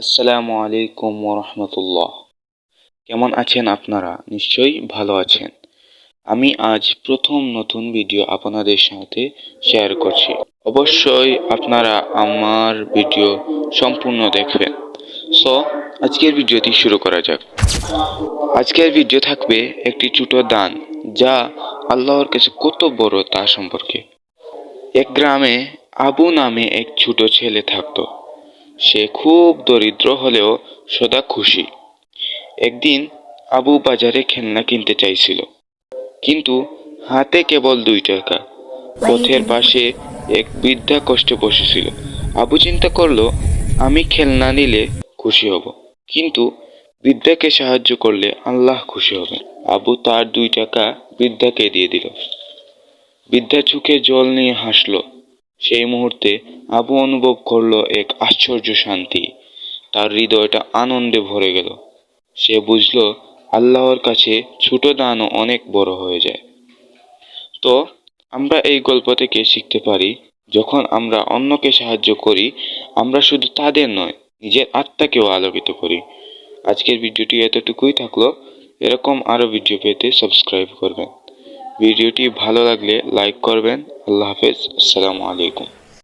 আসসালামু আলাইকুম ওরহমতুল্লাহ। কেমন আছেন আপনারা? নিশ্চয়ই ভালো আছেন। আমি আজ প্রথম নতুন ভিডিও আপনাদের সাথে শেয়ার করছি। অবশ্যই আপনারা আমার ভিডিও সম্পূর্ণ দেখবেন। সো আজকের ভিডিওটি শুরু করা যাক। আজকের ভিডিও থাকবে একটি ছোট দান, যা আল্লাহর কাছে কত বড় তা সম্পর্কে। এক গ্রামে আবু নামে এক ছোট ছেলে থাকতো। সে খুব দরিদ্র হলেও সদা খুশি। একদিন আবু বাজারে খেলনা কিনতে চাইছিল, কিন্তু হাতে কেবল 2 টাকা। পথের পাশে এক বৃদ্ধা কষ্টে বসেছিল। আবু চিন্তা করলো, আমি খেলনা নিলে খুশি হব, কিন্তু বৃদ্ধাকে সাহায্য করলে আল্লাহ খুশি হবে। আবু তার 2 টাকা বৃদ্ধাকে দিয়ে দিল। বৃদ্ধা চোখে জল নিয়ে হাসলো। সেই মুহূর্তে আবু অনুভব করলো এক আশ্চর্য শান্তি। তার হৃদয়টা আনন্দে ভরে গেল। সে বুঝলো, আল্লাহর কাছে ছোট দানও অনেক বড় হয়ে যায়। তো আমরা এই গল্প থেকে শিখতে পারি, যখন আমরা অন্যকে সাহায্য করি, আমরা শুধু তাদের নয়, নিজের আত্মাকেও আলোকিত করি। আজকের ভিডিওটি এতটুকুই থাকলো। এরকম আরো ভিডিও পেতে সাবস্ক্রাইব করবেন। ভিডিওটি ভালো লাগলে লাইক করবেন। আল্লাহ হাফেজ। আসসালামু আলাইকুম।